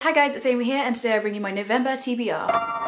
Hi guys, it's Amy here and today I bring you my November TBR.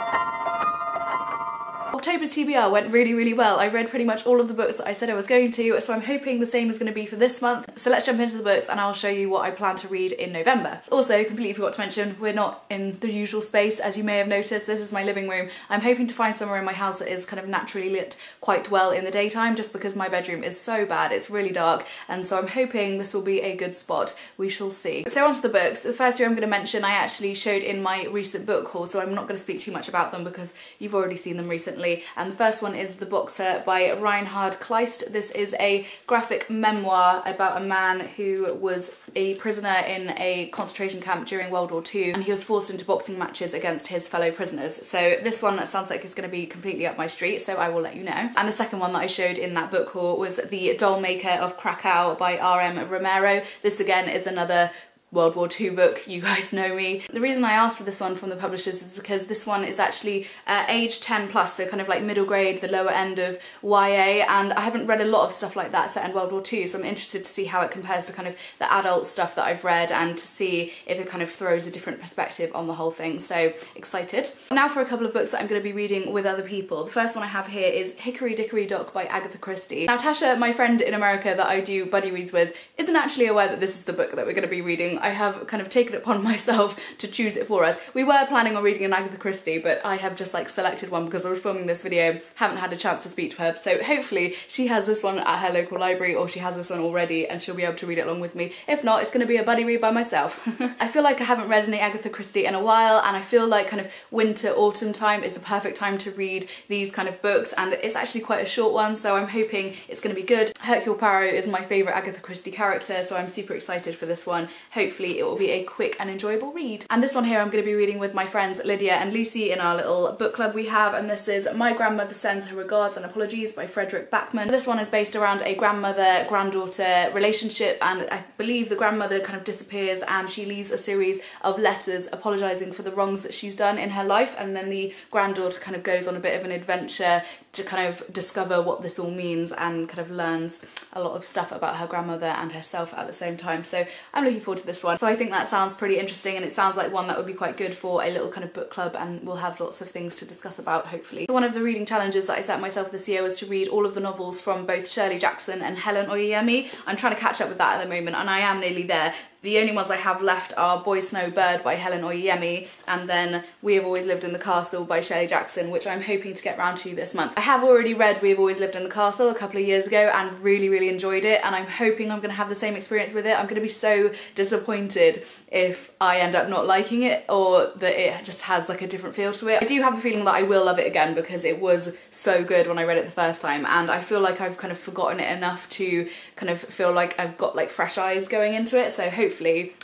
October's TBR went really well. I read pretty much all of the books that I said I was going to, so I'm hoping the same is going to be for this month. So let's jump into the books and I'll show you what I plan to read in November. Also, completely forgot to mention, we're not in the usual space, as you may have noticed. This is my living room. I'm hoping to find somewhere in my house that is kind of naturally lit quite well in the daytime, just because my bedroom is so bad, it's really dark, and so I'm hoping this will be a good spot. We shall see. So on to the books. The first two I'm going to mention I actually showed in my recent book haul, so I'm not going to speak too much about them because you've already seen them recently. And the first one is The Boxer by Reinhard Kleist. This is a graphic memoir about a man who was a prisoner in a concentration camp during World War II, and he was forced into boxing matches against his fellow prisoners. So this one sounds like it's going to be completely up my street, so I will let you know. And the second one that I showed in that book haul was The Dollmaker of Krakow by R.M. Romero. This again is another World War II book, you guys know me. The reason I asked for this one from the publishers was because this one is actually age 10 plus, so kind of like middle grade, the lower end of YA, and I haven't read a lot of stuff like that set in World War II, so I'm interested to see how it compares to kind of the adult stuff that I've read and to see if it kind of throws a different perspective on the whole thing, so excited. Now for a couple of books that I'm going to be reading with other people. The first one I have here is Hickory, Dickory, Dock by Agatha Christie. Now Tasha, my friend in America that I do buddy reads with, isn't actually aware that this is the book that we're going to be reading. I have kind of taken it upon myself to choose it for us. We were planning on reading an Agatha Christie, but I have just like selected one because I was filming this video, haven't had a chance to speak to her, so hopefully she has this one at her local library or she has this one already and she'll be able to read it along with me. If not, it's going to be a buddy read by myself. I feel like I haven't read any Agatha Christie in a while, and I feel like kind of winter, autumn time is the perfect time to read these kind of books, and it's actually quite a short one, so I'm hoping it's going to be good. Hercule Poirot is my favourite Agatha Christie character, so I'm super excited for this one. Hopefully it will be a quick and enjoyable read. And this one here I'm going to be reading with my friends Lydia and Lucy in our little book club we have, and this is My Grandmother Sends Her Regards and Apologies by Fredrik Backman. This one is based around a grandmother-granddaughter relationship, and I believe the grandmother kind of disappears and she leaves a series of letters apologising for the wrongs that she's done in her life, and then the granddaughter kind of goes on a bit of an adventure to kind of discover what this all means and kind of learns a lot of stuff about her grandmother and herself at the same time. So I'm looking forward to this one. So I think that sounds pretty interesting, and it sounds like one that would be quite good for a little kind of book club, and we'll have lots of things to discuss about, hopefully. So one of the reading challenges that I set myself this year was to read all of the novels from both Shirley Jackson and Helen Oyeyemi. I'm trying to catch up with that at the moment, and I am nearly there. The only ones I have left are Boy Snow Bird by Helen Oyeyemi, and then We Have Always Lived in the Castle by Shirley Jackson, which I'm hoping to get round to this month. I have already read We Have Always Lived in the Castle a couple of years ago and really enjoyed it, and I'm hoping I'm going to have the same experience with it. I'm going to be so disappointed if I end up not liking it, or that it just has like a different feel to it. I do have a feeling that I will love it again because it was so good when I read it the first time, and I feel like I've kind of forgotten it enough to kind of feel like I've got like fresh eyes going into it, so hopefully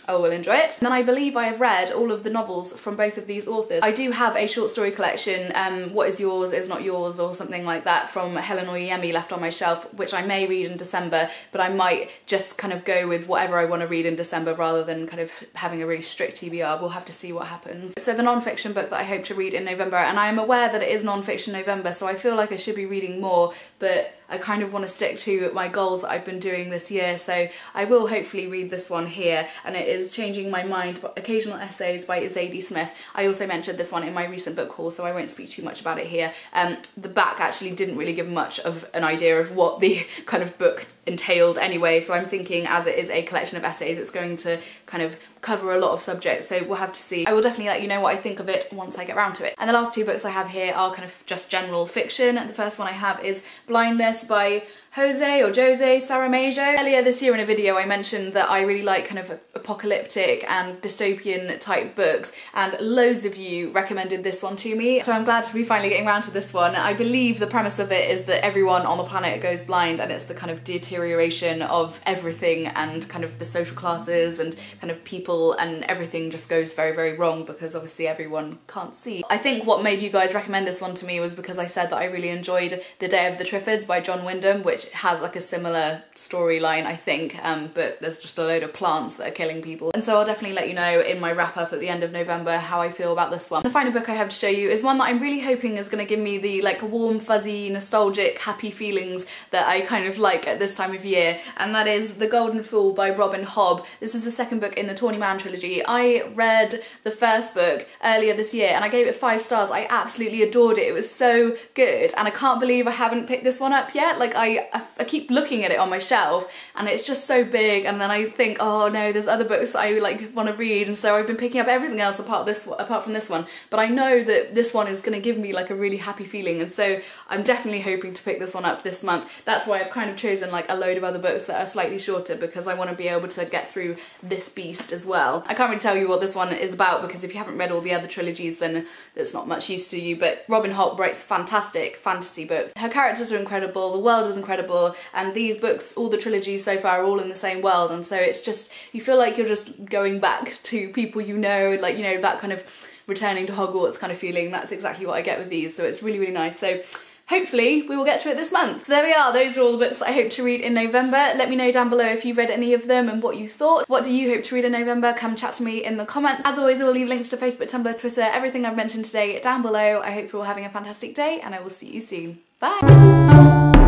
I will enjoy it. And then I believe I have read all of the novels from both of these authors. I do have a short story collection, What Is Yours Is Not Yours or something like that, from Helen Oyeyemi left on my shelf, which I may read in December, but I might just kind of go with whatever I want to read in December rather than kind of having a really strict TBR. We'll have to see what happens. So the non-fiction book that I hope to read in November, and I am aware that it is non-fiction November, so I feel like I should be reading more, but I kind of want to stick to my goals that I've been doing this year, so I will hopefully read this one here, and it is Changing My Mind, Occasional Essays by Zadie Smith. I also mentioned this one in my recent book haul, so I won't speak too much about it here. The back actually didn't really give much of an idea of what the kind of book entailed anyway, so I'm thinking as it is a collection of essays, it's going to kind of cover a lot of subjects, so we'll have to see. I will definitely let you know what I think of it once I get round to it. And the last two books I have here are kind of just general fiction. The first one I have is Blindness by Jose Saramago. Earlier this year in a video I mentioned that I really like kind of apocalyptic and dystopian type books, and loads of you recommended this one to me, so I'm glad to be finally getting around to this one. I believe the premise of it is that everyone on the planet goes blind, and it's the kind of deterioration of everything and kind of the social classes and kind of people, and everything just goes very wrong because obviously everyone can't see. I think what made you guys recommend this one to me was because I said that I really enjoyed The Day of the Triffids by John Wyndham, which has like a similar storyline, I think, but there's just a load of plants that are killing people. And so I'll definitely let you know in my wrap up at the end of November how I feel about this one. The final book I have to show you is one that I'm really hoping is going to give me the like warm, fuzzy, nostalgic, happy feelings that I kind of like at this time of year, and that is The Golden Fool by Robin Hobb. This is the second book in the Tawny Man trilogy. I read the first book earlier this year and I gave it 5 stars. I absolutely adored it. It was so good, and I can't believe I haven't picked this one up yet. Like I keep looking at it on my shelf and it's just so big, and then I think, oh no, there's other books I like want to read, and so I've been picking up everything else apart from this one. But I know that this one is going to give me like a really happy feeling, and so I'm definitely hoping to pick this one up this month. That's why I've kind of chosen like a load of other books that are slightly shorter, because I want to be able to get through this beast as well. I can't really tell you what this one is about because if you haven't read all the other trilogies then it's not much use to you, but Robin Hobb writes fantastic fantasy books. Her characters are incredible, the world is incredible, and these books, all the trilogies so far, are all in the same world, and so it's just, you feel like you're just going back to people you know, like, you know, that kind of returning to Hogwarts kind of feeling. That's exactly what I get with these, so it's really, really nice. So hopefully we will get to it this month. So there we are, those are all the books that I hope to read in November. Let me know down below if you've read any of them and what you thought. What do you hope to read in November? Come chat to me in the comments. As always, I will leave links to Facebook, Tumblr, Twitter, everything I've mentioned today down below. I hope you're all having a fantastic day and I will see you soon. Bye!